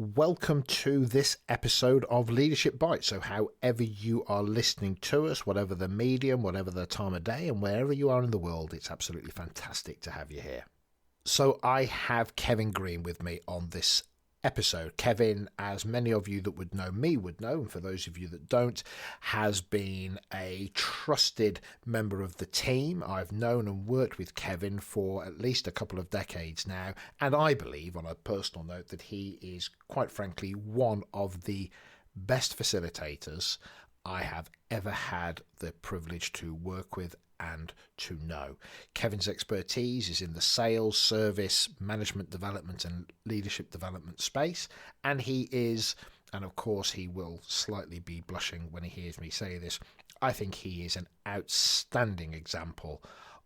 Welcome to this episode of Leadership Bites. So however you are listening to us, whatever the medium, whatever the time of day, and wherever you are in the world, it's absolutely fantastic to have you here. So I have Kevin Green with me on this episode. Kevin, as many of you that would know me would know, and for those of you that don't, has been a trusted member of the team. I've known and worked with Kevin for at least a couple of decades now, and I believe, on a personal note, that he is, quite frankly, one of the best facilitators I have ever had the privilege to work with and to know. Kevin's expertise is in the sales, service, management development and leadership development space, and he is, and of course he will slightly be blushing when he hears me say this, I think he is an outstanding example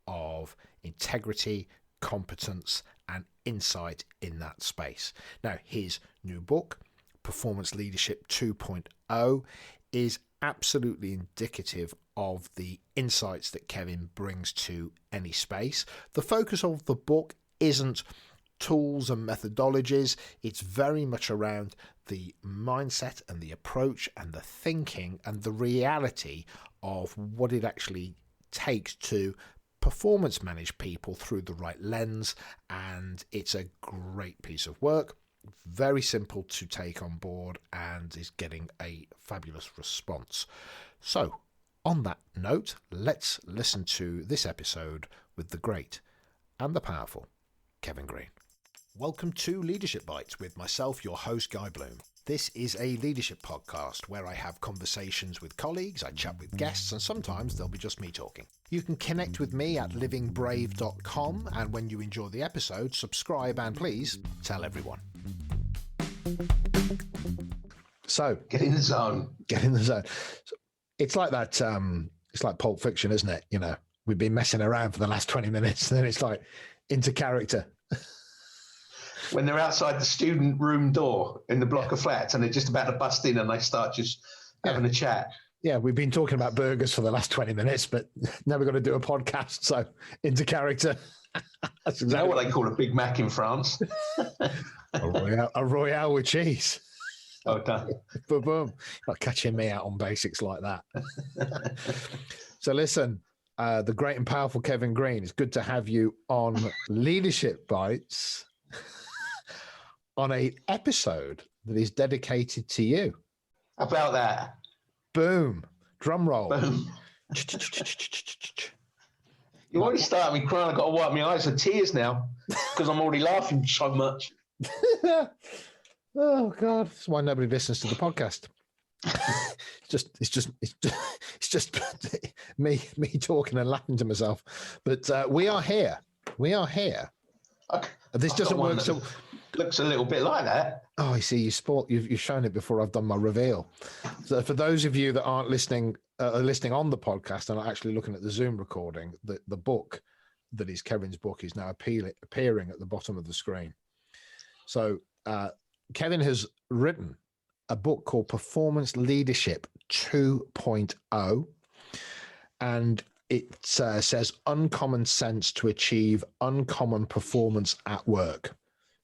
of integrity, competence and insight in that space. Now, his new book, Performance Leadership 2.0, is absolutely indicative of the insights that Kevin brings to any space. The focus of the book isn't tools and methodologies. It's very much around the mindset and the approach and the thinking and the reality of what it actually takes to performance manage people through the right lens. And it's a great piece of work. Very simple to take on board and is getting a fabulous response. So, on that note, let's listen to this episode with the great and the powerful Kevin Green. Welcome to Leadership Bites with myself, your host, Guy Bloom. This is a leadership podcast where I have conversations with colleagues, I chat with guests, and sometimes there'll be just me talking. You can connect with me at livingbrave.com, and when you enjoy the episode, subscribe and please tell everyone. So, get in the zone. So, it's like that. It's like Pulp Fiction, isn't it? You know, we've been messing around for the last 20 minutes, and then it's like into character. When they're outside the student room door in the block of flats, and they're just about to bust in, and they start just having a chat. Yeah, we've been talking about burgers for the last 20 minutes, but now we're going to do a podcast. So into character. That's exactly, you know what they call a Big Mac in France? a Royale with cheese. Oh, done. Boom, boom. Not catching me out on basics like that. So listen, the great and powerful Kevin Green, it's good to have you on Leadership Bites on an episode that is dedicated to you. How about that? Boom. Drum roll. Boom. You already started me crying. I've got to wipe my eyes with tears now because I'm already laughing so much. Oh God! That's why nobody listens to the podcast. It's just me talking and laughing to myself. But we are here. Okay. This doesn't work. So looks a little bit like that. Oh, I see. You've shown it before I've done my reveal. So for those of you that aren't listening on the podcast and are actually looking at the Zoom recording, the book that is Kevin's book is now appearing at the bottom of the screen. So Kevin has written a book called Performance Leadership 2.0, and it says uncommon sense to achieve uncommon performance at work.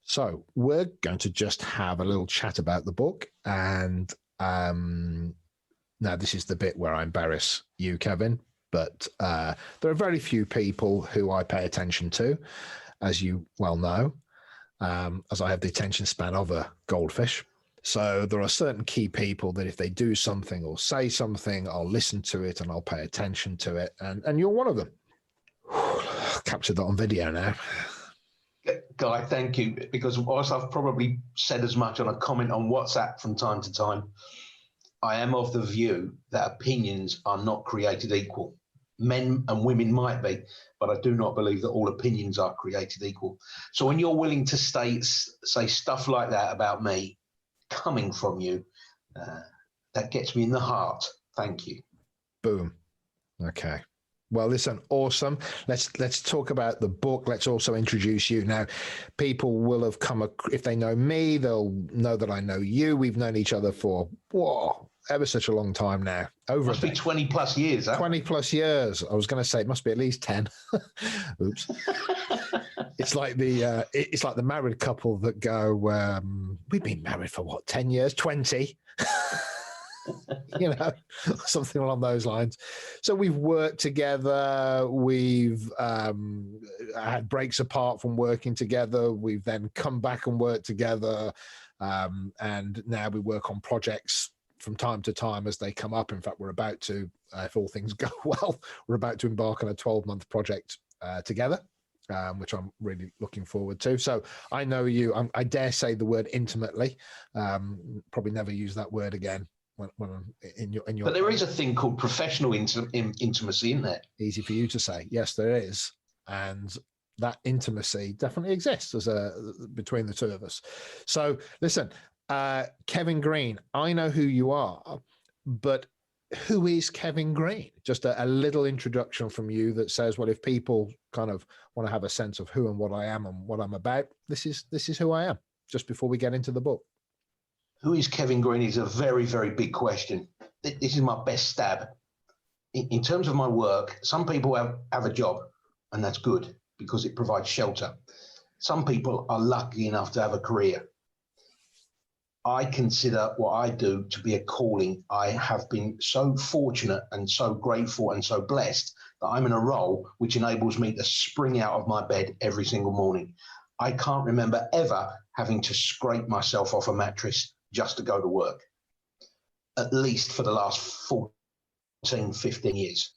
So we're going to just have a little chat about the book. And now this is the bit where I embarrass you, Kevin, but there are very few people who I pay attention to, as you well know, as I have the attention span of a goldfish. So there are certain key people that if they do something or say something, I'll listen to it and I'll pay attention to it. And you're one of them. Captured that on video now. Guy, thank you. Because whilst I've probably said as much on a comment on WhatsApp from time to time, I am of the view that opinions are not created equal. Men and women might be, but I do not believe that all opinions are created equal. So when you're willing to say stuff like that about me coming from you, that gets me in the heart. Thank you. Boom. Okay. Well, listen, awesome. Let's talk about the book. Let's also introduce you. Now, people will have if they know me, they'll know that I know you. We've known each other for ever such a long time now. Must be 20 plus years, huh? 20 plus years. I was going to say it must be at least 10. Oops. It's like the married couple that go, we've been married for what, 10 years, 20, something along those lines. So we've worked together. We've had breaks apart from working together. We've then come back and worked together. And now we work on projects from time to time as they come up. In fact, we're about to, if all things go well, we're about to embark on a 12-month project together, which I'm really looking forward to. So I know you, I dare say the word intimately, probably never use that word again when I'm in your. But there is a thing called professional intimacy, isn't there? Easy for you to say. Yes, there is. And that intimacy definitely exists between the two of us. So listen, Kevin Green, I know who you are, but who is Kevin Green? Just a little introduction from you that says, well, if people kind of want to have a sense of who and what I am and what I'm about, this is who I am, just before we get into the book. Who is Kevin Green is a very, very big question. This is my best stab. In terms of my work, some people have a job, and that's good because it provides shelter. Some people are lucky enough to have a career. I consider what I do to be a calling. I have been so fortunate and so grateful and so blessed that I'm in a role which enables me to spring out of my bed every single morning. I can't remember ever having to scrape myself off a mattress just to go to work, at least for the last 14, 15 years.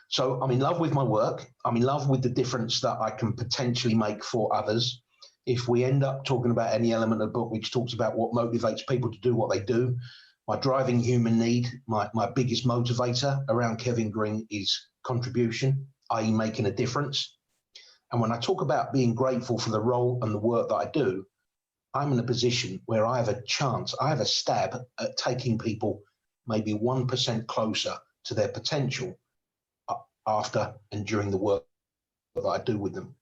So I'm in love with my work. I'm in love with the difference that I can potentially make for others. If we end up talking about any element of the book which talks about what motivates people to do what they do, my driving human need, my biggest motivator around Kevin Green is contribution, i.e. making a difference. And when I talk about being grateful for the role and the work that I do, I'm in a position where I have a chance, I have a stab at taking people maybe 1% closer to their potential after and during the work that I do with them.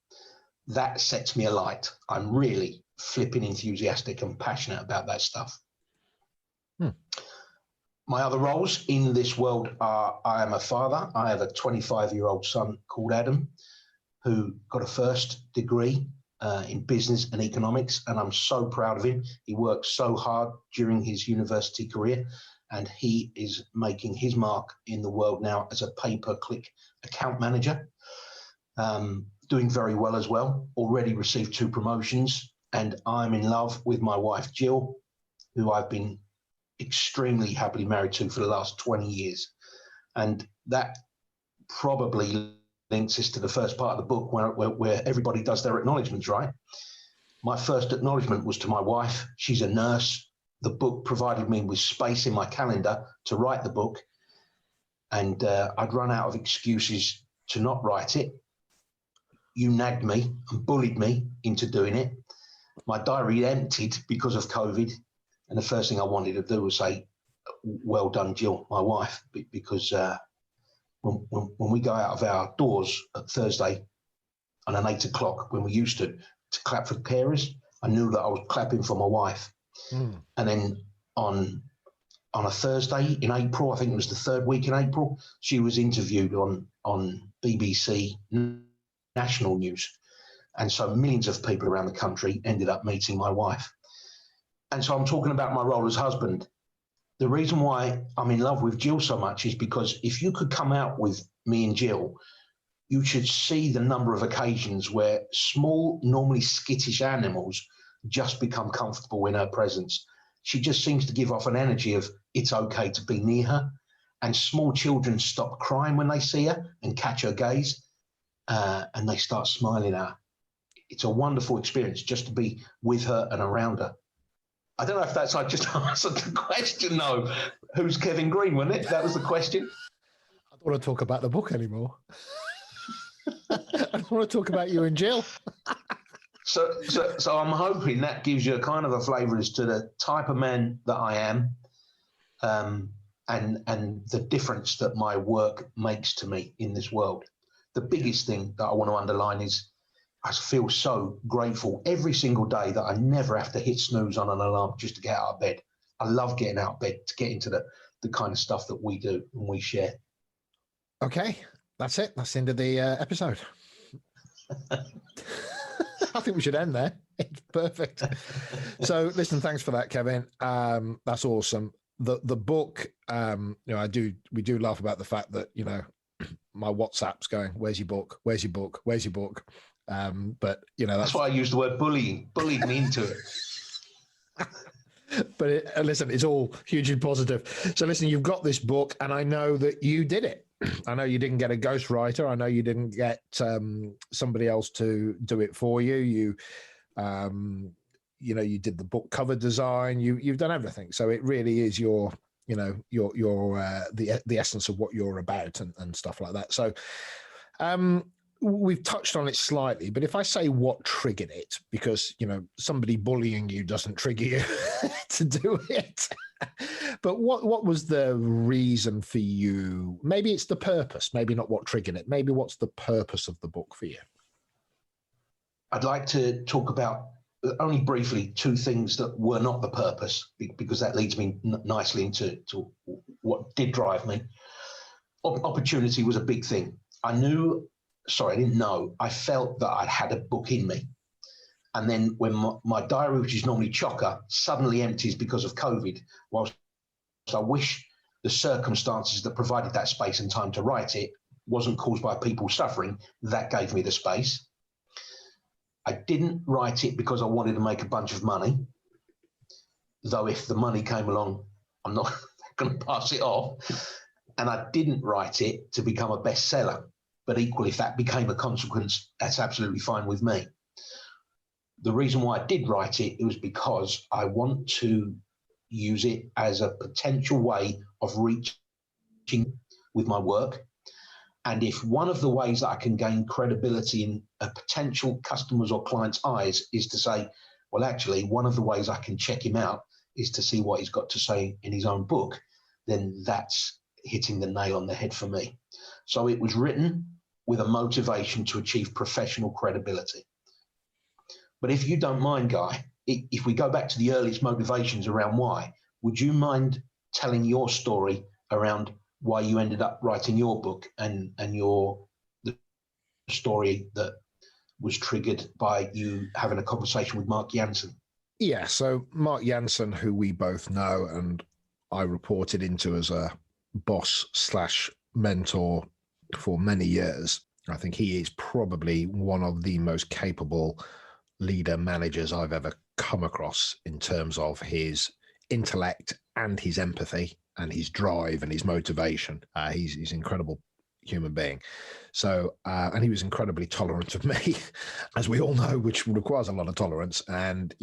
That sets me alight. I'm really flipping enthusiastic and passionate about that stuff. My other roles in this world are I am a father. I have a 25-year-old son called Adam who got a first degree in business and economics, and I'm so proud of him. He worked so hard during his university career, and he is making his mark in the world now as a pay-per-click account manager. Doing very well as well, already received 2 promotions, and I'm in love with my wife, Jill, who I've been extremely happily married to for the last 20 years. And that probably links us to the first part of the book where everybody does their acknowledgements, right? My first acknowledgement was to my wife. She's a nurse. The book provided me with space in my calendar to write the book, and I'd run out of excuses to not write it. You nagged me and bullied me into doing it. My diary emptied because of COVID. And the first thing I wanted to do was say, well done, Jill, my wife, because when we go out of our doors at Thursday on an 8 o'clock, when we used to clap for carers, I knew that I was clapping for my wife. And then on a Thursday in April, I think it was the 3rd week in April, she was interviewed on BBC national news. And so millions of people around the country ended up meeting my wife. And so I'm talking about my role as husband. The reason why I'm in love with Jill so much is because if you could come out with me and Jill, you should see the number of occasions where small, normally skittish animals just become comfortable in her presence. She just seems to give off an energy of it's okay to be near her. And small children stop crying when they see her and catch her gaze. And they start smiling at her. It's a wonderful experience just to be with her and around her. I don't know if that's I just answered the question, though. Who's Kevin Green, wasn't it? That was the question. I don't want to talk about the book anymore. I don't want to talk about you and Jill. So I'm hoping that gives you a kind of a flavour as to the type of man that I am, and the difference that my work makes to me in this world. The biggest thing that I want to underline is I feel so grateful every single day that I never have to hit snooze on an alarm just to get out of bed. I love getting out of bed to get into the the kind of stuff that we do and we share. Okay, that's it. That's the end of the episode. I think we should end there. It's perfect. So listen, thanks for that, Kevin. That's awesome. The book, we do laugh about the fact that, my WhatsApp's going, where's your book? Where's your book? Where's your book? But that's why I use the word bullying. Bullied me into it. But listen, it's all hugely positive. So listen, you've got this book, and I know that you did it. I know you didn't get a ghostwriter. I know you didn't get somebody else to do it for you. You did the book cover design. You've done everything. So it really is your the essence of what you're about and stuff like that. So we've touched on it slightly, but if I say what triggered it, because somebody bullying you doesn't trigger you to do it, but what was the reason for you? Maybe it's the purpose, maybe not what triggered it. Maybe what's the purpose of the book for you? I'd like to talk about only briefly two things that were not the purpose, because that leads me nicely into what did drive me. Opportunity was a big thing. I didn't know. I felt that I had a book in me. And then when my diary, which is normally chocker, suddenly empties because of COVID, whilst I wish the circumstances that provided that space and time to write it wasn't caused by people suffering, that gave me the space. I didn't write it because I wanted to make a bunch of money, though if the money came along, I'm not going to pass it off. And I didn't write it to become a bestseller, but equally, if that became a consequence, that's absolutely fine with me. The reason why I did write it, it was because I want to use it as a potential way of reaching with my work. And if one of the ways that I can gain credibility in a potential customer's or client's eyes is to say, well, actually, one of the ways I can check him out is to see what he's got to say in his own book, then that's hitting the nail on the head for me. So it was written with a motivation to achieve professional credibility. But if you don't mind, Guy, if we go back to the earliest motivations around why, would you mind telling your story around why you ended up writing your book and the story that was triggered by you having a conversation with Mark Jansen? Yeah, so Mark Jansen, who we both know and I reported into as a boss/mentor for many years. I think he is probably one of the most capable leader managers I've ever come across in terms of his intellect and his empathy and his drive and his motivation. He's an incredible human being. So, and he was incredibly tolerant of me, as we all know, which requires a lot of tolerance. And,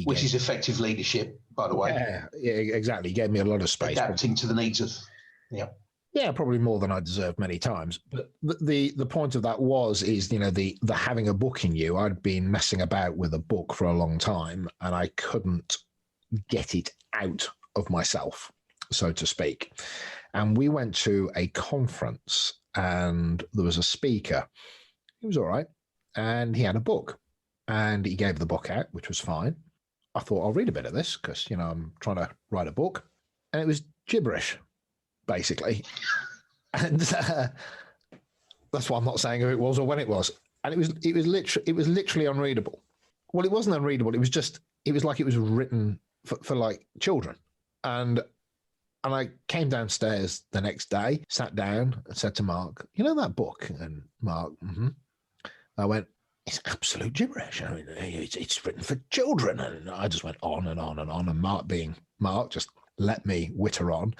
which is effective leadership, by the way. Yeah, exactly. He gave me a lot of space. Adapting to the needs of, Yeah, probably more than I deserved many times. But the point of that is, the having a book in you. I'd been messing about with a book for a long time and I couldn't get it out of myself, so to speak. And we went to a conference and there was a speaker. He was all right. And he had a book and he gave the book out, which was fine. I thought I'll read a bit of this because, I'm trying to write a book. And it was gibberish, basically. And that's why I'm not saying who it was or when it was. And it was literally unreadable. Well, it wasn't unreadable. It was like it was written for like children. And I came downstairs the next day, sat down and said to Mark, that book? And Mark, I went, it's absolute gibberish. I mean, it's written for children. And I just went on and on and on. And Mark, being Mark, just let me witter on.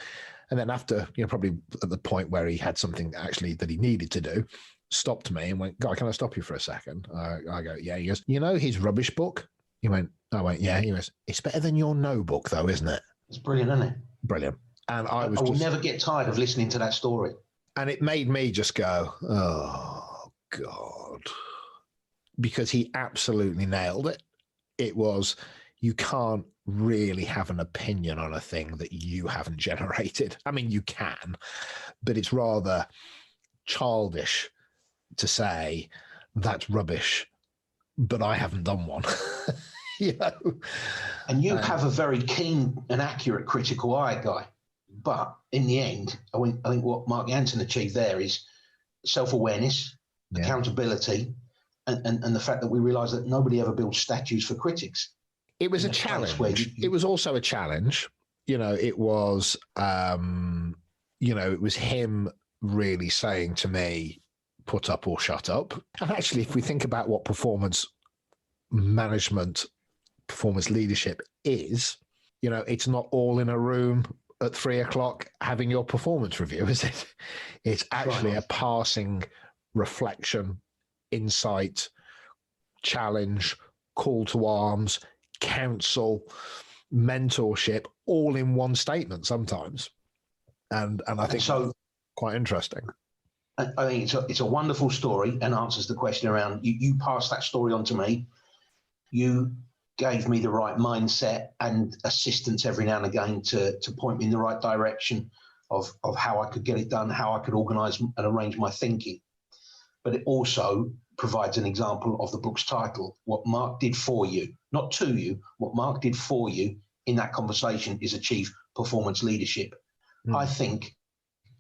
And then after, probably at the point where he had something actually that he needed to do, stopped me and went, Guy, can I stop you for a second? I go, yeah. He goes, his rubbish book? I went, yeah. He goes, it's better than your no book though, isn't it? It's brilliant, isn't it? Brilliant. And I will never get tired of listening to that story. And it made me just go, oh, God. Because he absolutely nailed it. It was, you can't really have an opinion on a thing that you haven't generated. I mean, you can, but it's rather childish to say that's rubbish, but I haven't done one. And you have a very keen and accurate critical eye, Guy. But in the end, I think what Mark Jansen achieved there is self-awareness, accountability, and the fact that we realise that nobody ever builds statues for critics. It was a challenge. It was also a challenge. It was, it was him really saying to me, put up or shut up. And actually, if we think about what performance management, performance leadership is, it's not all in a room at 3:00 having your performance review, is it? It's actually a passing reflection, insight, challenge, call to arms, counsel, mentorship, all in one statement sometimes. And I think so, quite interesting. I think it's a wonderful story and answers the question around, you passed that story on to me. You gave me the right mindset and assistance every now and again to point me in the right direction of how I could get it done, how I could organise and arrange my thinking. But it also provides an example of the book's title, what Mark did for you, not to you, what Mark did for you in that conversation is achieve performance leadership. I think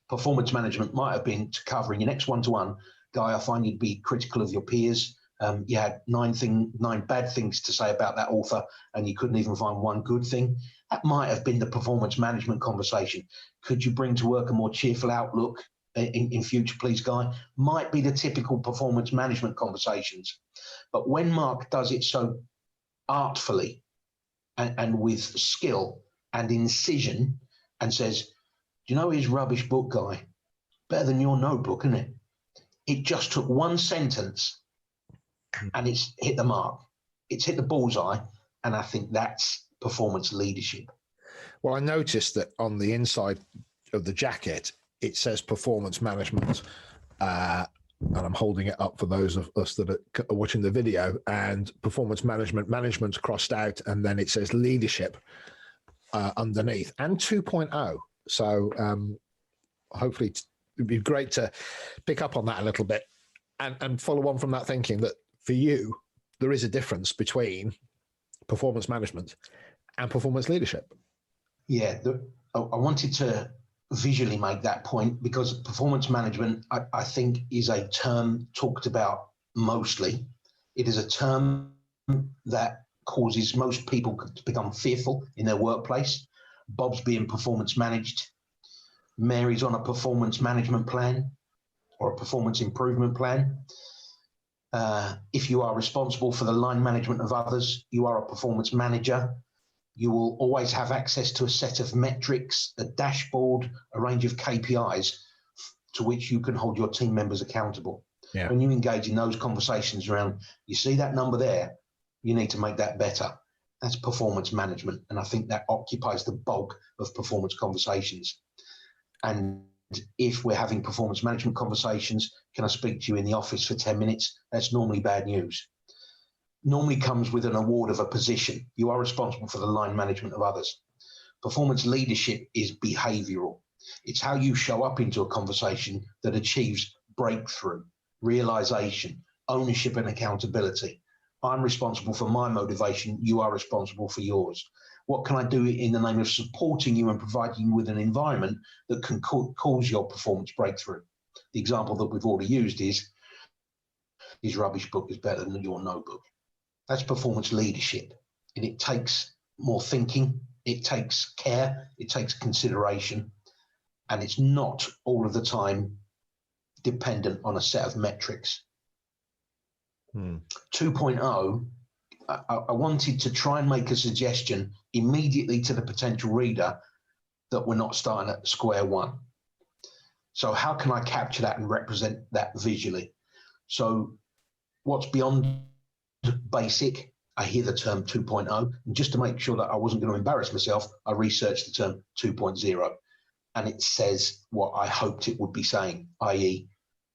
performance management might have been to cover in your next one-to-one, Guy, I find you'd be critical of your peers. You had 9 bad things to say about that author, and you couldn't even find one good thing. That might have been the performance management conversation. Could you bring to work a more cheerful outlook in future, please, Guy? Might be the typical performance management conversations. But when Mark does it so artfully and with skill and incision and says, do you know his rubbish book, Guy? Better than your notebook, isn't it? It just took one sentence and it's hit the mark. It's hit the bullseye. And I think that's performance leadership. Well, I noticed that on the inside of the jacket, it says performance management. And I'm holding it up for those of us that are watching the video, and performance management's crossed out. And then it says leadership underneath, and 2.0. So hopefully it'd be great to pick up on that a little bit and follow on from that thinking that for you, there is a difference between performance management and performance leadership. Yeah, I wanted to visually make that point because performance management, I think, is a term talked about mostly. It is a term that causes most people to become fearful in their workplace. Bob's being performance managed. Mary's on a performance management plan or a performance improvement plan. If you are responsible for the line management of others, you are a performance manager. You will always have access to a set of metrics, a dashboard, a range of KPIs to which you can hold your team members accountable. Yeah. When you engage in those conversations around, you see that number there, you need to make that better. That's performance management. And I think that occupies the bulk of performance conversations. And if we're having performance management conversations, can I speak to you in the office for 10 minutes? That's normally bad news. Normally comes with an award of a position. You are responsible for the line management of others. Performance leadership is behavioral. It's how you show up into a conversation that achieves breakthrough, realization, ownership and accountability. I'm responsible for my motivation. You are responsible for yours. What can I do in the name of supporting you and providing you with an environment that can cause your performance breakthrough? The example that we've already used is, his rubbish book is better than your notebook. That's performance leadership. And it takes more thinking, it takes care, it takes consideration, and it's not all of the time dependent on a set of metrics. 2.0, I wanted to try and make a suggestion immediately to the potential reader that we're not starting at square one. So how can I capture that and represent that visually? So what's beyond basic, I hear the term 2.0, and just to make sure that I wasn't going to embarrass myself, I researched the term 2.0, and it says what I hoped it would be saying, i.e.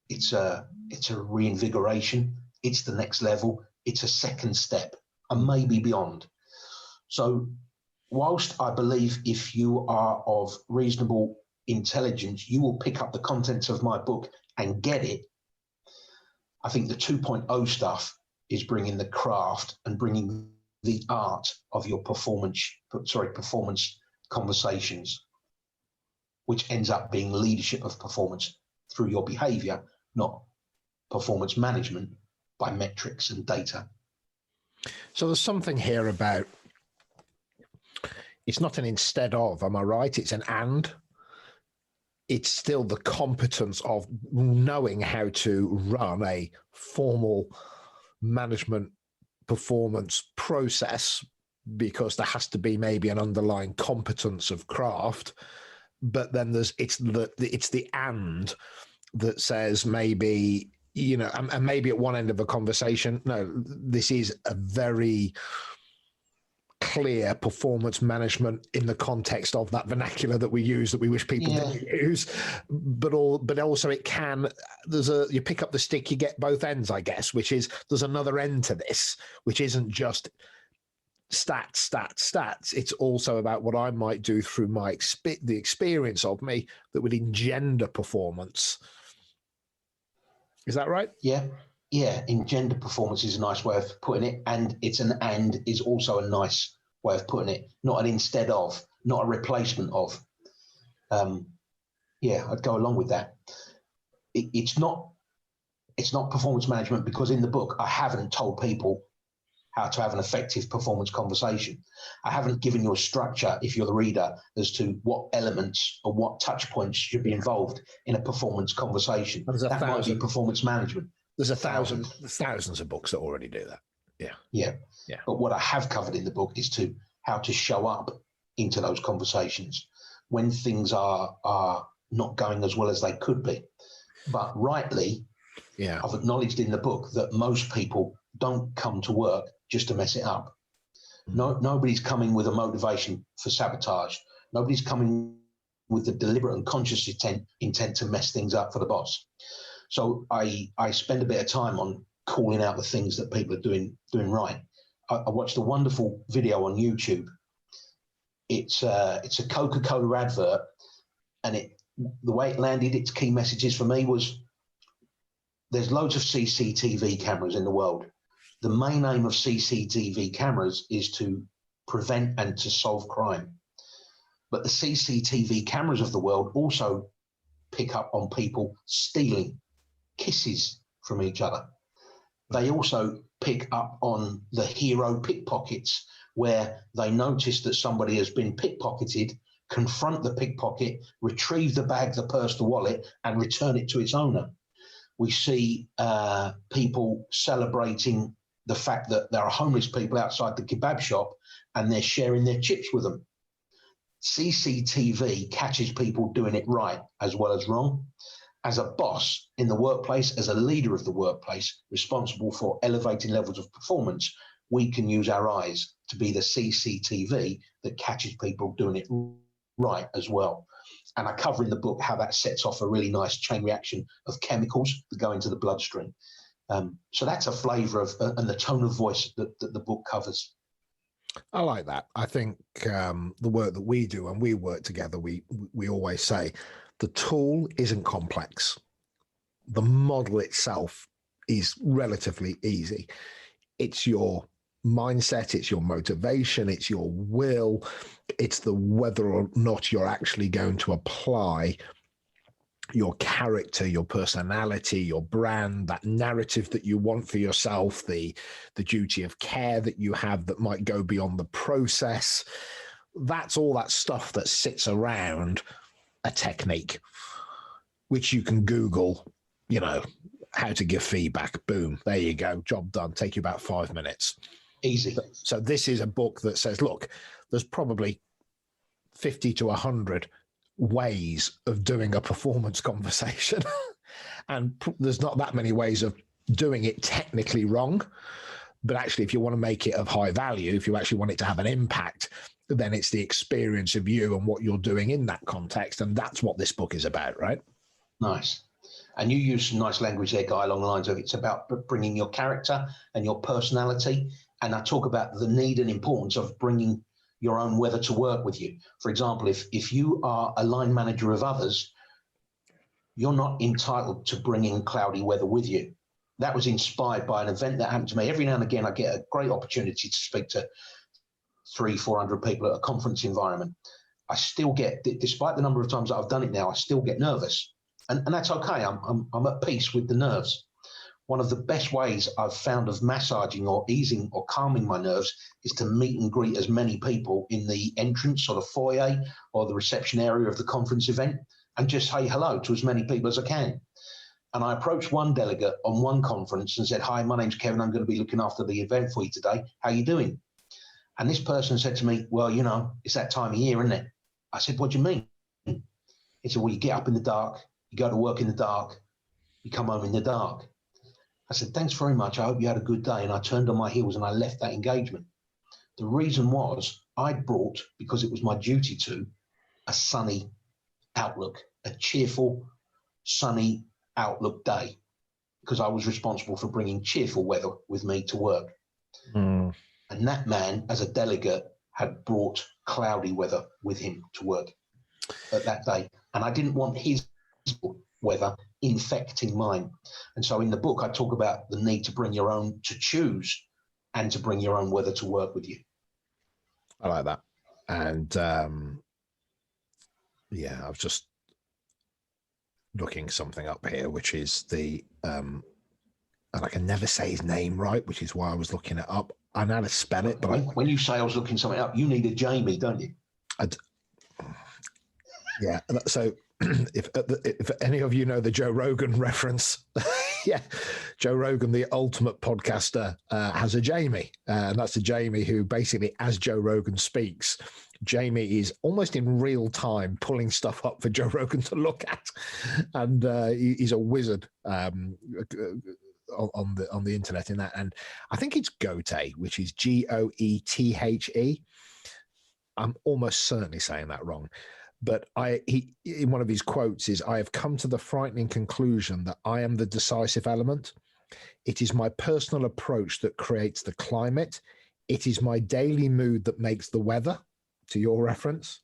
it's a reinvigoration, it's the next level, it's a second step, and maybe beyond. So whilst I believe if you are of reasonable intelligence, you will pick up the contents of my book and get it, I think the 2.0 stuff is bringing the craft and bringing the art of your performance conversations. which ends up being leadership of performance through your behavior, not performance management by metrics and data. So there's something here about, it's not an instead of, am I right? It's an and. It's still the competence of knowing how to run a formal management performance process, because there has to be maybe an underlying competence of craft. But then it's the and that says maybe, you know, and maybe at one end of a conversation, no, this is a very clear performance management in the context of that vernacular that we use, that we wish people didn't use, but also it can, you pick up the stick, you get both ends, I guess, which is there's another end to this, which isn't just stats. It's also about what I might do through the experience of me that would engender performance. Is that right? Yeah. Engender performance is a nice way of putting it, and is also a nice way of putting it. Not an instead of, not a replacement of. I'd go along with that. It's not performance management, because in the book I haven't told people how to have an effective performance conversation. I haven't given you a structure, if you're the reader, as to what elements or what touch points should be involved in a performance conversation. That might be performance management. There's thousands of books that already do that. Yeah. But what I have covered in the book is how to show up into those conversations when things are not going as well as they could be. But rightly, I've acknowledged in the book that most people don't come to work just to mess it up. Nobody's coming with a motivation for sabotage. Nobody's coming with the deliberate and conscious intent to mess things up for the boss. So I spend a bit of time on calling out the things that people are doing right. I watched a wonderful video on YouTube. It's a Coca-Cola advert, and the way it landed its key messages for me was, there's loads of CCTV cameras in the world. The main aim of CCTV cameras is to prevent and to solve crime. But the CCTV cameras of the world also pick up on people stealing kisses from each other. They also pick up on the hero pickpockets, where they notice that somebody has been pickpocketed, confront the pickpocket, retrieve the bag, the purse, the wallet, and return it to its owner. We see people celebrating the fact that there are homeless people outside the kebab shop and they're sharing their chips with them. CCTV catches people doing it right as well as wrong. As a boss in the workplace, as a leader of the workplace, responsible for elevating levels of performance, we can use our eyes to be the CCTV that catches people doing it right as well. And I cover in the book how that sets off a really nice chain reaction of chemicals that go into the bloodstream. So that's a flavour of and the tone of voice that the book covers. I like that. I think the work that we do, and we work together, we always say the tool isn't complex. The model itself is relatively easy. It's your mindset, it's your motivation, it's your will, it's the whether or not you're actually going to apply your character, your personality, your brand, that narrative that you want for yourself, the duty of care that you have that might go beyond the process. That's all that stuff that sits around a technique, which you can Google, how to give feedback. Boom, there you go, job done. Take you about 5 minutes. Easy. So this is a book that says, look, there's probably 50 to 100 ways of doing a performance conversation. And there's not that many ways of doing it technically wrong. But actually, if you want to make it of high value, if you actually want it to have an impact, then it's the experience of you and what you're doing in that context. And that's what this book is about, right? Nice. And you use some nice language there, Guy, along the lines of it's about bringing your character and your personality. And I talk about the need and importance of bringing your own weather to work with you. For example, if you are a line manager of others, you're not entitled to bring in cloudy weather with you. That was inspired by an event that happened to me. Every now and again, I get a great opportunity to speak to 300-400 people at a conference environment. I still get, despite the number of times that I've done it now, I still get nervous. And that's okay. I'm at peace with the nerves. One of the best ways I've found of massaging or easing or calming my nerves is to meet and greet as many people in the entrance or the foyer or the reception area of the conference event and just say hello to as many people as I can. And I approached one delegate on one conference and said, "Hi, my name's Kevin. I'm going to be looking after the event for you today. How are you doing?" And this person said to me, "Well, it's that time of year, isn't it?" I said, "What do you mean?" He said, "Well, you get up in the dark, you go to work in the dark, you come home in the dark." I said, "Thanks very much. I hope you had a good day." And I turned on my heels and I left that engagement. The reason was I'd brought, because it was my duty to, a sunny outlook, a cheerful, sunny outlook day, because I was responsible for bringing cheerful weather with me to work. And that man, as a delegate, had brought cloudy weather with him to work at that day. And I didn't want his weather infecting mine. And so in the book, I talk about the need to choose and to bring your own weather to work with you. I like that. And I was just looking something up here, which is the, and I can never say his name right, which is why I was looking it up. I know how to spell it, but when you say I was looking something up, you need a Jamie, don't you? Yeah. So if any of you know the Joe Rogan reference, yeah, Joe Rogan, the ultimate podcaster, has a Jamie, and that's a Jamie who basically, as Joe Rogan speaks, Jamie is almost in real time pulling stuff up for Joe Rogan to look at, and he's a wizard on the internet in that. And I think it's Goethe, which is Goethe. I'm almost certainly saying that wrong. But he, in one of his quotes, is, "I have come to the frightening conclusion that I am the decisive element. It is my personal approach that creates the climate. It is my daily mood that makes the weather," to your reference,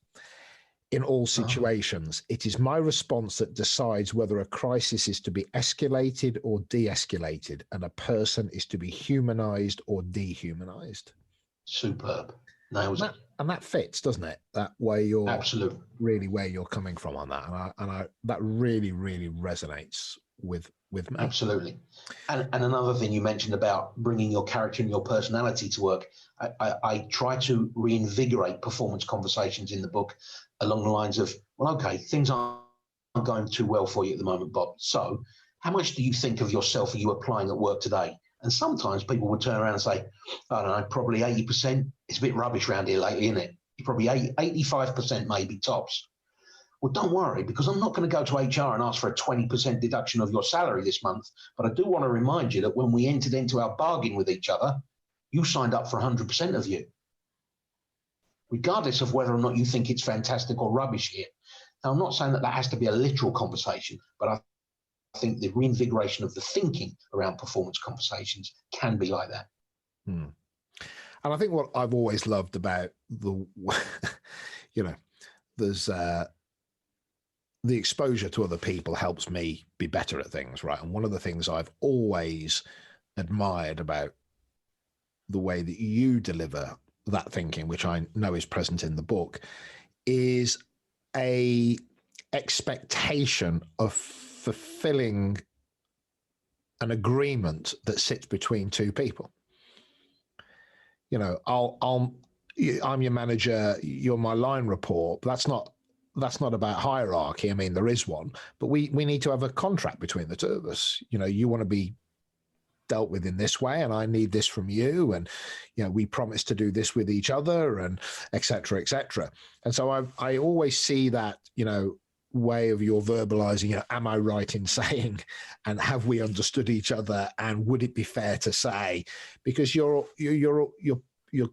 "in all situations. It is my response that decides whether a crisis is to be escalated or de-escalated, and a person is to be humanized or dehumanized." Superb. Nails it. And that fits, doesn't it? That way you're absolutely really where you're coming from on that, and I that really, really resonates with me. Absolutely. And another thing you mentioned about bringing your character and your personality to work, I try to reinvigorate performance conversations in the book along the lines of, well, okay, things aren't going too well for you at the moment, Bob. So how much do you think of yourself are you applying at work today? And sometimes people would turn around and say, I don't know, probably 80%. It's a bit rubbish around here lately, isn't it? Probably 85% maybe tops. Well, don't worry, because I'm not going to go to HR and ask for a 20% deduction of your salary this month. But I do want to remind you that when we entered into our bargain with each other, you signed up for 100% of you, regardless of whether or not you think it's fantastic or rubbish here. Now, I'm not saying that has to be a literal conversation, but I think the reinvigoration of the thinking around performance conversations can be like that. And I think what I've always loved about there's the exposure to other people helps me be better at things, right? And one of the things I've always admired about the way that you deliver that thinking, which I know is present in the book, is a expectation of fulfilling an agreement that sits between two people. I'm your manager, you're my line report. But that's not about hierarchy. I mean, there is one, but we need to have a contract between the two of us. You want to be dealt with in this way, and I need this from you, and we promise to do this with each other, and et cetera, et cetera. And so I always see that way of your verbalizing, am I right in saying, and have we understood each other, and would it be fair to say, because you're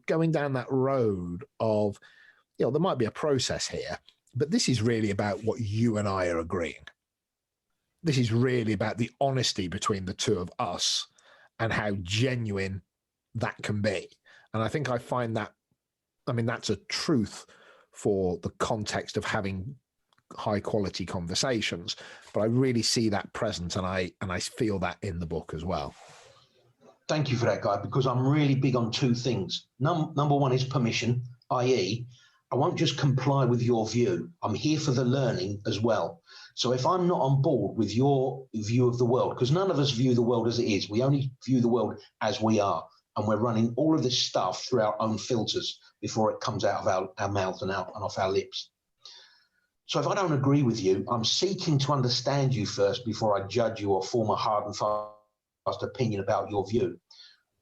going down that road of, there might be a process here, but this is really about what you and I are agreeing. This is really about the honesty between the two of us and how genuine that can be. And I think I find that, that's a truth for the context of having high quality conversations, but I really see that present, and I feel that in the book as well. Thank you for that, Guy, because I'm really big on two things. Number one is permission, i.e., I won't just comply with your view. I'm here for the learning as well. So if I'm not on board with your view of the world, because none of us view the world as it is, we only view the world as we are. And we're running all of this stuff through our own filters before it comes out of our mouth and out and off our lips. So if I don't agree with you, I'm seeking to understand you first before I judge you or form a hard and fast opinion about your view.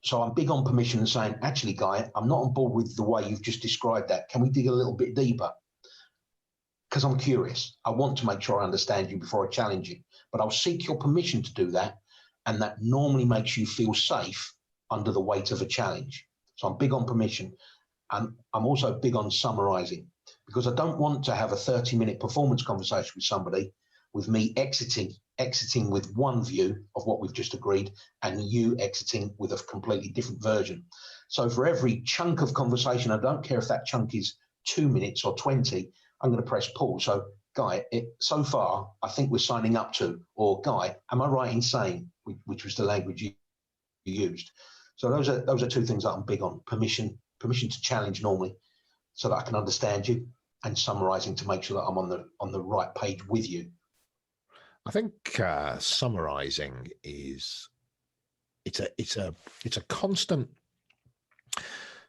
So I'm big on permission and saying, actually, Guy, I'm not on board with the way you've just described that. Can we dig a little bit deeper? Because I'm curious. I want to make sure I understand you before I challenge you. But I'll seek your permission to do that. And that normally makes you feel safe under the weight of a challenge. So I'm big on permission. And I'm also big on summarizing, because I don't want to have a 30-minute performance conversation with somebody with me exiting with one view of what we've just agreed and you exiting with a completely different version. So for every chunk of conversation, I don't care if that chunk is 2 minutes or 20, I'm going to press pause. So Guy, so far, I think we're signing up to, or Guy, am I right in saying, which was the language you used. So those are two things that I'm big on: permission to challenge normally, so that I can understand you, and summarising to make sure that I'm on the right page with you. I think summarising is it's a constant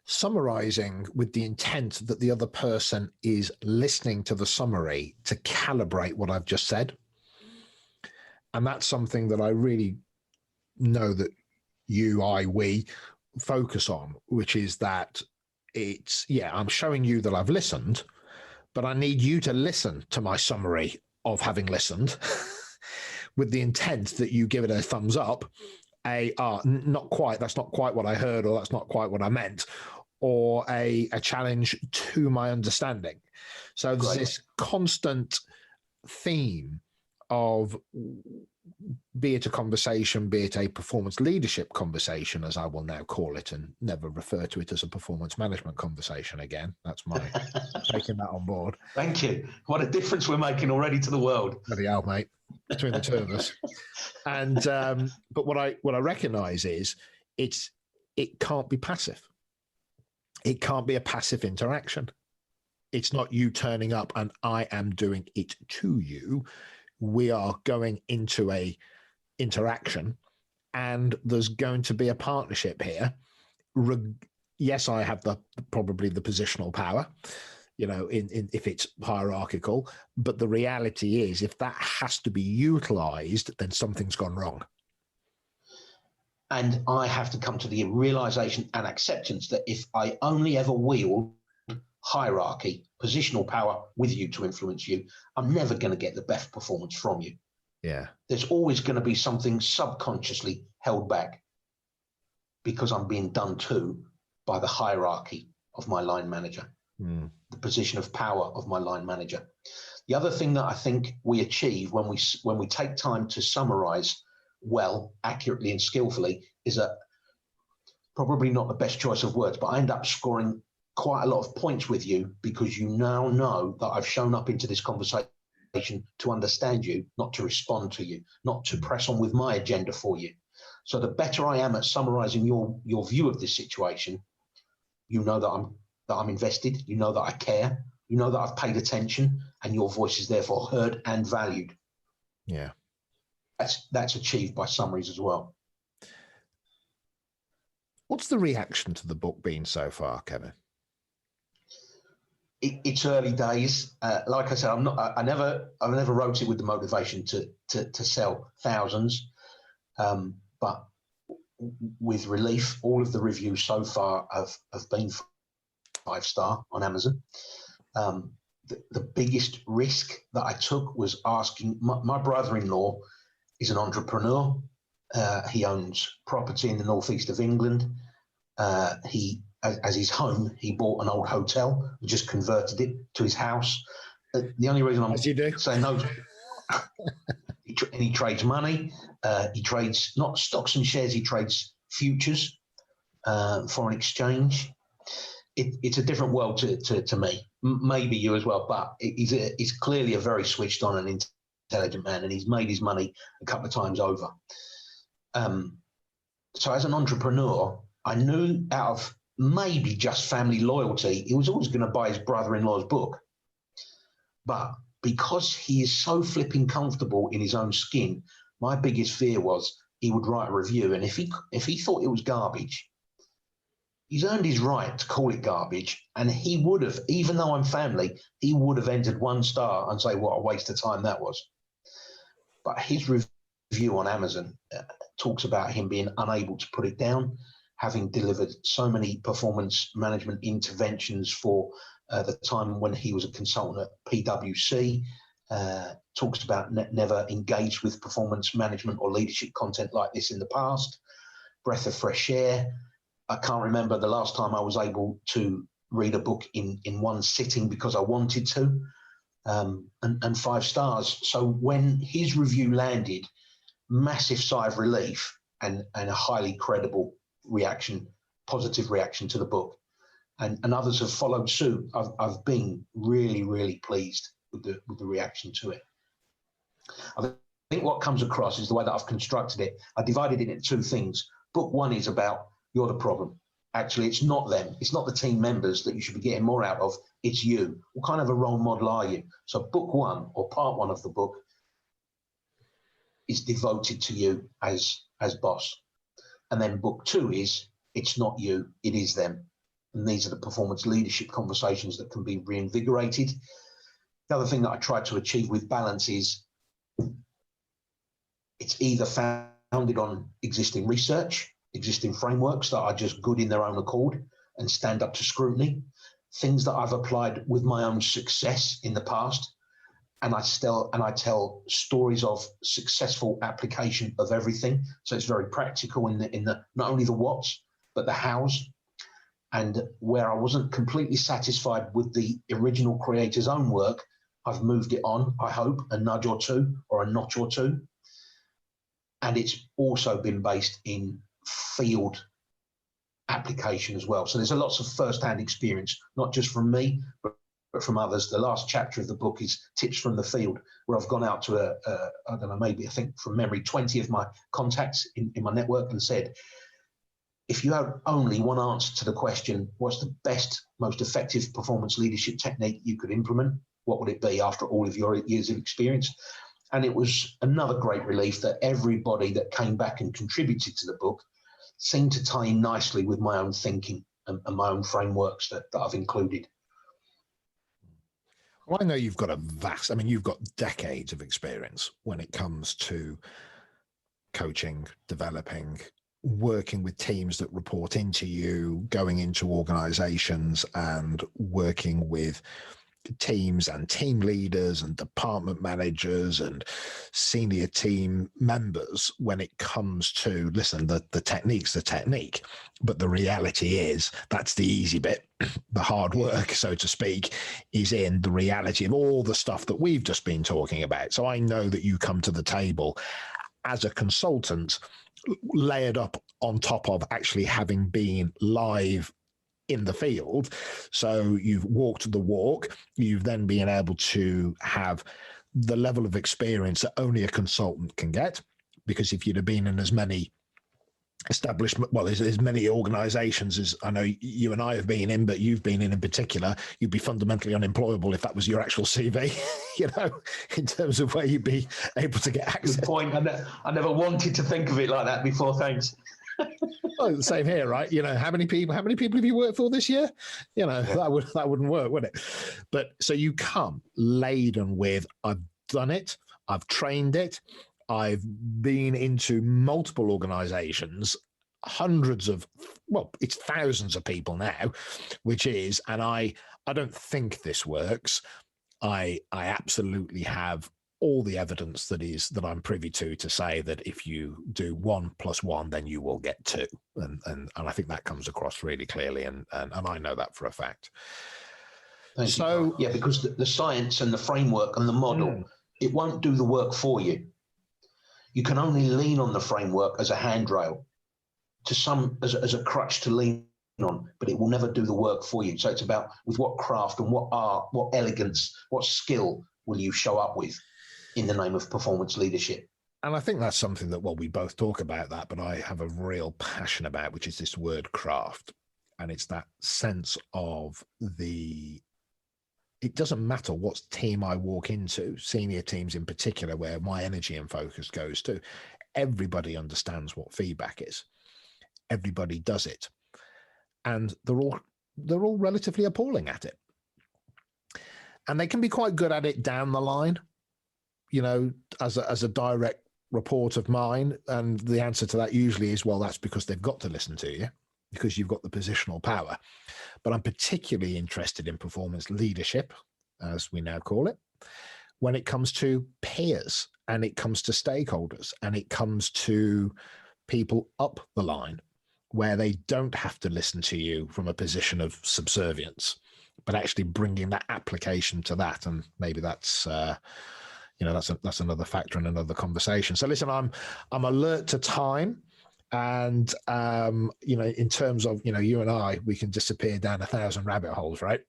summarising with the intent that the other person is listening to the summary to calibrate what I've just said, and that's something that I really know that we focus on, which is that I'm showing you that I've listened, but I need you to listen to my summary of having listened with the intent that you give it a thumbs up, not quite, that's not quite what I heard, or that's not quite what I meant, or a challenge to my understanding. So there's this constant theme of, be it a conversation, be it a performance leadership conversation, as I will now call it, and never refer to it as a performance management conversation again. That's my taking that on board. Thank you. What a difference we're making already to the world. Bloody hell, mate, between the two of us. And but what I recognise is it can't be passive. It can't be a passive interaction. It's not you turning up and I am doing it to you. We are going into a interaction, and there's going to be a partnership here. Yes, I have probably the positional power, in if it's hierarchical, but the reality is, if that has to be utilized, then something's gone wrong. And I have to come to the realization and acceptance that if I only ever wield hierarchy, positional power with you to influence you, I'm never going to get the best performance from you. Yeah. There's always going to be something subconsciously held back because I'm being done to by the hierarchy of my line manager, the position of power of my line manager. The other thing that I think we achieve when we take time to summarize well, accurately and skillfully, is probably not the best choice of words, but I end up scoring quite a lot of points with you because you now know that I've shown up into this conversation to understand you, not to respond to you, not to press on with my agenda for you. So the better I am at summarizing your view of this situation, you know that I'm invested, you know that I care, you know that I've paid attention, and your voice is therefore heard and valued. Yeah. That's achieved by summaries as well. What's the reaction to the book been so far, Kevin? It's early days. Like I said, I never wrote it with the motivation to sell thousands, but with relief, all of the reviews so far have been 5-star on Amazon. The biggest risk that I took was asking my brother-in-law is an entrepreneur. He owns property in the northeast of England. As his home, he bought an old hotel and just converted it to his house. The only reason I'm saying no, he trades money. He trades not stocks and shares. He trades futures, foreign exchange. It's a different world to me. Maybe you as well, but he's clearly a very switched on and intelligent man, and he's made his money a couple of times over. So as an entrepreneur, I knew out of maybe just family loyalty. He was always going to buy his brother-in-law's book. But because he is so flipping comfortable in his own skin, my biggest fear was he would write a review. And if he thought it was garbage, he's earned his right to call it garbage. And he would have, even though I'm family, he would have entered 1 star and say, what a waste of time that was. But his review on Amazon talks about him being unable to put it down, having delivered so many performance management interventions for the time when he was a consultant at PwC, talks about never engaged with performance management or leadership content like this in the past. Breath of fresh air. I can't remember the last time I was able to read a book in one sitting because I wanted to, and 5 stars. So when his review landed, massive sigh of relief and a highly credible reaction, positive reaction to the book. And others have followed suit. I've been really, really pleased with the reaction to it. I think what comes across is the way that I've constructed it. I divided it into 2 things. Book 1 is about you're the problem. Actually, it's not them. It's not the team members that you should be getting more out of. It's you. What kind of a role model are you? So book 1, or part 1 of the book, is devoted to you as boss. And then book 2 is it's not you, it is them. And these are the performance leadership conversations that can be reinvigorated. The other thing that I try to achieve with balance is it's either founded on existing research, existing frameworks that are just good in their own accord and stand up to scrutiny, things that I've applied with my own success in the past, and I tell stories of successful application of everything. So it's very practical in the not only the what's but the how's. And where I wasn't completely satisfied with the original creator's own work, I've moved it on, I hope, a nudge or 2 or a notch or 2. And it's also been based in field application as well. So there's lots of first-hand experience, not just from me, but from others. The last chapter of the book is tips from the field, where I've gone out to I don't know, maybe I think from memory, 20 of my contacts in my network and said, if you have only one answer to the question, what's the best, most effective performance leadership technique you could implement, what would it be after all of your years of experience? And it was another great relief that everybody that came back and contributed to the book seemed to tie in nicely with my own thinking and my own frameworks that I've included. Well, I know you've got you've got decades of experience when it comes to coaching, developing, working with teams that report into you, going into organizations and working with teams and team leaders and department managers and senior team members when it comes to, listen, the technique's the technique, but the reality is that's the easy bit. The hard work, so to speak, is in the reality of all the stuff that we've just been talking about. So I know that you come to the table as a consultant layered up on top of actually having been live in the field. So you've walked the walk, you've then been able to have the level of experience that only a consultant can get, because if you'd have been in as many establishment, well, as many organizations as I know you and I have been in, but you've been in particular, you'd be fundamentally unemployable if that was your actual CV, in terms of where you'd be able to get access. Good point. I never wanted to think of it like that before. Thanks. Well, the same here, right? How many people have you worked for this year? That wouldn't work, would it? But so you come laden with, I've done it, I've trained it, I've been into multiple organizations, it's thousands of people now, and I don't think this works. I absolutely have all the evidence that I'm privy to say that if you do 1 + 1, then you will get 2. And I think that comes across really clearly. And I know that for a fact. Thank you. Yeah, because the science and the framework and the model, it won't do the work for you. You can only lean on the framework as a handrail, as a crutch to lean on, but it will never do the work for you. So it's about with what craft and what art, what elegance, what skill will you show up with in the name of performance leadership. And I think that's something that, we both talk about that, but I have a real passion about, which is this word craft. And it's that sense of it doesn't matter what team I walk into, senior teams in particular, where my energy and focus goes to. Everybody understands what feedback is. Everybody does it. And they're all relatively appalling at it. And they can be quite good at it down the line, as a direct report of mine. And the answer to that usually is, well, that's because they've got to listen to you, because you've got the positional power. But I'm particularly interested in performance leadership, as we now call it, when it comes to peers and it comes to stakeholders and it comes to people up the line, where they don't have to listen to you from a position of subservience, but actually bringing that application to that. And maybe that's that's another factor in another conversation. So listen, I'm alert to time. And, in terms of, you and I, we can disappear down 1,000 rabbit holes, right?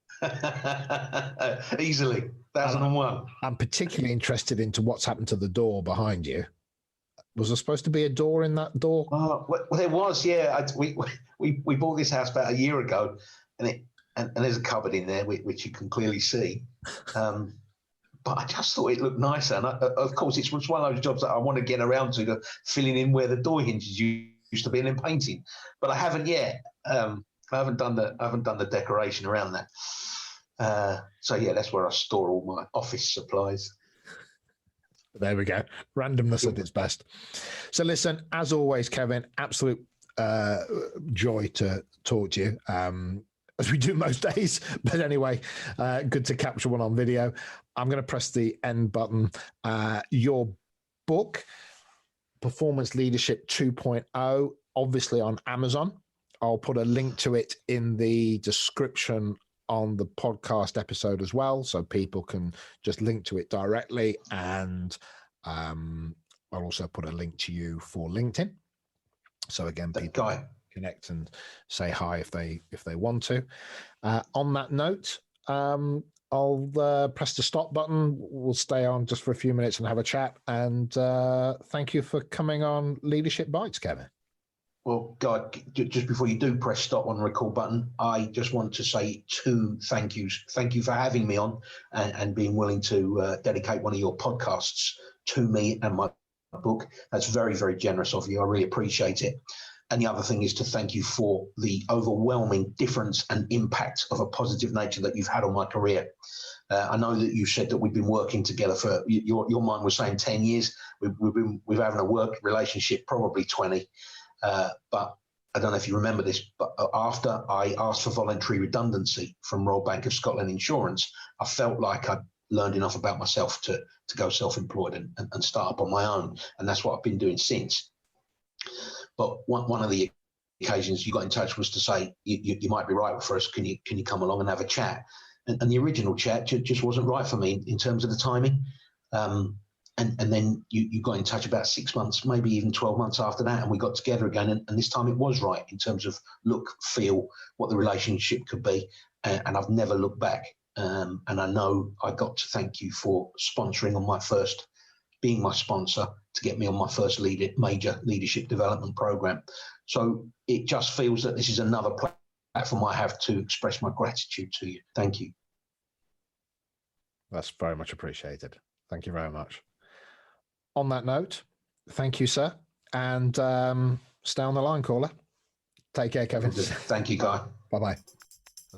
Easily. 1,001. I'm particularly interested into what's happened to the door behind you. Was there supposed to be a door in that door? Well, there was, yeah. We bought this house about a year ago, and there's a cupboard in there, which you can clearly see. But I just thought it looked nicer. And of course, it's one of those jobs that I want to get around to filling in where the door hinges used to be and then painting. But I haven't yet. I haven't done the decoration around that. So yeah, that's where I store all my office supplies. There we go. Randomness at its best. So listen, as always, Kevin, absolute joy to talk to you. As we do most days. But anyway, good to capture one on video. I'm going to press the end button. Your book, Performance Leadership 2.0, obviously on Amazon. I'll put a link to it in the description on the podcast episode as well, so people can just link to it directly. And I'll also put a link to you for LinkedIn. So again, people connect and say hi if they want to. On that note, I'll press the stop button. We'll stay on just for a few minutes and have a chat. And thank you for coming on Leadership Bites, Kevin. Well, Guy, just before you do press stop on the record button, I just want to say 2 thank yous. Thank you for having me on and being willing to dedicate one of your podcasts to me and my book. That's very, very generous of you. I really appreciate it. And the other thing is to thank you for the overwhelming difference and impact of a positive nature that you've had on my career. I know that you said that we've been working together for, your mind was saying 10 years. We've having a work relationship, probably 20. But I don't know if you remember this, but after I asked for voluntary redundancy from Royal Bank of Scotland Insurance, I felt like I'd learned enough about myself to go self-employed and start up on my own. And that's what I've been doing since. But one of the occasions you got in touch was to say, you might be right for us. Can you come along and have a chat? And the original chat just wasn't right for me in terms of the timing. And then you got in touch about 6 months, maybe even 12 months after that, and we got together again. And this time it was right in terms of look, feel, what the relationship could be. And I've never looked back. And I know I got to thank you for sponsoring on being my sponsor to get me on my first major leadership development program. So it just feels that this is another platform I have to express my gratitude to you. Thank you. That's very much appreciated. Thank you very much. On that note, thank you, sir. And stay on the line, caller. Take care, Kevin. Thank you, Guy. Bye-bye.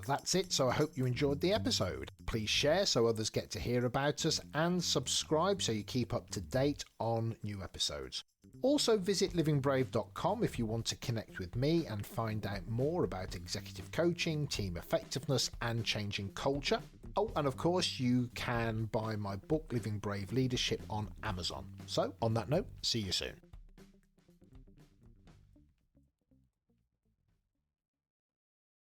That's it. So I hope you enjoyed the episode. Please share so others get to hear about us, and subscribe so you keep up to date on new episodes. Also visit livingbrave.com if you want to connect with me and find out more about executive coaching, team effectiveness, and changing culture. Oh, and of course you can buy my book, Living Brave Leadership, on Amazon. So on that note, see you soon.